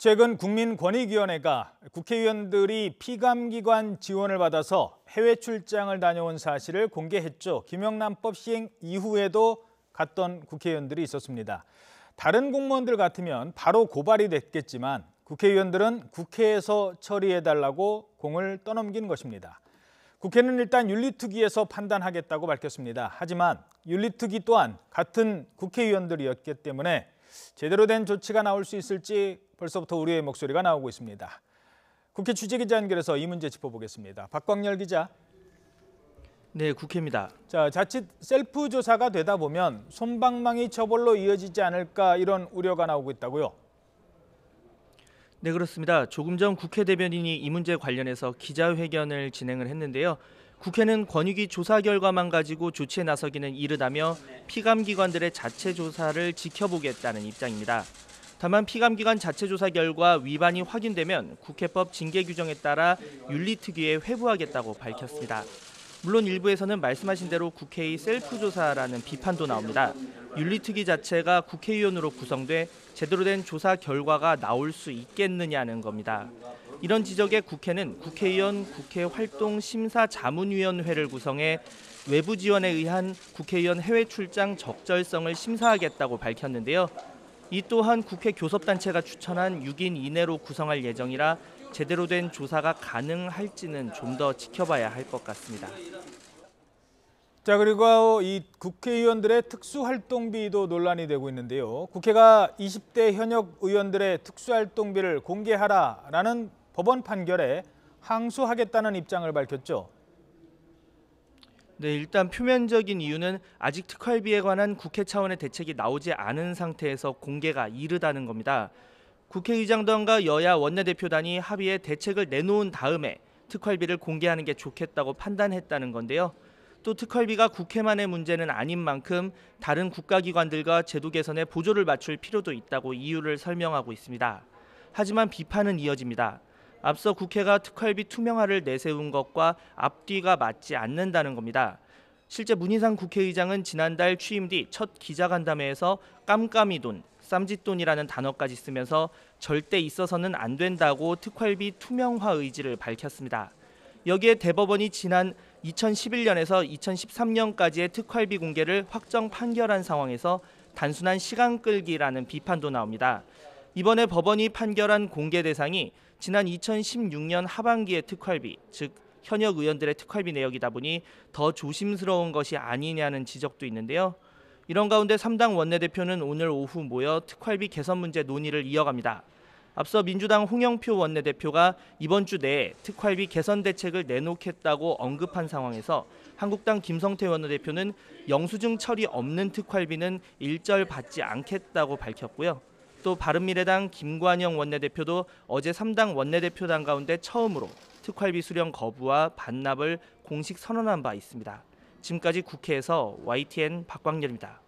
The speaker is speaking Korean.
최근 국민권익위원회가 국회의원들이 피감기관 지원을 받아서 해외 출장을 다녀온 사실을 공개했죠. 김영란법 시행 이후에도 갔던 국회의원들이 있었습니다. 다른 공무원들 같으면 바로 고발이 됐겠지만 국회의원들은 국회에서 처리해달라고 공을 떠넘긴 것입니다. 국회는 일단 윤리특위에서 판단하겠다고 밝혔습니다. 하지만 윤리특위 또한 같은 국회의원들이었기 때문에 제대로 된 조치가 나올 수 있을지 벌써부터 우려의 목소리가 나오고 있습니다. 국회 취재기자 연결해서 이 문제 짚어보겠습니다. 박광열 기자. 네, 국회입니다. 자칫 셀프 조사가 되다 보면 솜방망이 처벌로 이어지지 않을까 이런 우려가 나오고 있다고요? 네, 그렇습니다. 조금 전 국회 대변인이 이 문제 관련해서 기자회견을 진행을 했는데요. 국회는 권익위 조사 결과만 가지고 조치에 나서기는 이르다며 피감기관들의 자체 조사를 지켜보겠다는 입장입니다. 다만 피감기관 자체 조사 결과 위반이 확인되면 국회법 징계 규정에 따라 윤리특위에 회부하겠다고 밝혔습니다. 물론 일부에서는 말씀하신 대로 국회의 셀프 조사라는 비판도 나옵니다. 윤리특위 자체가 국회의원으로 구성돼 제대로 된 조사 결과가 나올 수 있겠느냐는 겁니다. 이런 지적에 국회는 국회의원 국회활동심사자문위원회를 구성해 외부 지원에 의한 국회의원 해외 출장 적절성을 심사하겠다고 밝혔는데요. 이 또한 국회 교섭단체가 추천한 6인 이내로 구성할 예정이라 제대로 된 조사가 가능할지는 좀 더 지켜봐야 할 것 같습니다. 그리고 이 국회의원들의 특수활동비도 논란이 되고 있는데요. 국회가 20대 현역 의원들의 특수활동비를 공개하라라는 법원 판결에 항소하겠다는 입장을 밝혔죠. 네, 일단 표면적인 이유는 아직 특활비에 관한 국회 차원의 대책이 나오지 않은 상태에서 공개가 이르다는 겁니다. 국회의장단과 여야 원내대표단이 합의해 대책을 내놓은 다음에 특활비를 공개하는 게 좋겠다고 판단했다는 건데요. 또 특활비가 국회만의 문제는 아닌 만큼 다른 국가기관들과 제도 개선에 보조를 맞출 필요도 있다고 이유를 설명하고 있습니다. 하지만 비판은 이어집니다. 앞서 국회가 특활비 투명화를 내세운 것과 앞뒤가 맞지 않는다는 겁니다. 실제 문희상 국회의장은 지난달 취임 뒤 첫 기자간담회에서 깜깜이 돈, 쌈짓돈이라는 단어까지 쓰면서 절대 있어서는 안 된다고 특활비 투명화 의지를 밝혔습니다. 여기에 대법원이 지난 2011년에서 2013년까지의 특활비 공개를 확정 판결한 상황에서 단순한 시간 끌기라는 비판도 나옵니다. 이번에 법원이 판결한 공개 대상이 지난 2016년 하반기의 특활비, 즉 현역 의원들의 특활비 내역이다 보니 더 조심스러운 것이 아니냐는 지적도 있는데요. 이런 가운데 3당 원내대표는 오늘 오후 모여 특활비 개선 문제 논의를 이어갑니다. 앞서 민주당 홍영표 원내대표가 이번 주 내에 특활비 개선 대책을 내놓겠다고 언급한 상황에서 한국당 김성태 원내대표는 영수증 처리 없는 특활비는 일절 받지 않겠다고 밝혔고요. 또 바른미래당 김관영 원내대표도 어제 3당 원내대표단 가운데 처음으로 특활비 수령 거부와 반납을 공식 선언한 바 있습니다. 지금까지 국회에서 YTN 박광열입니다.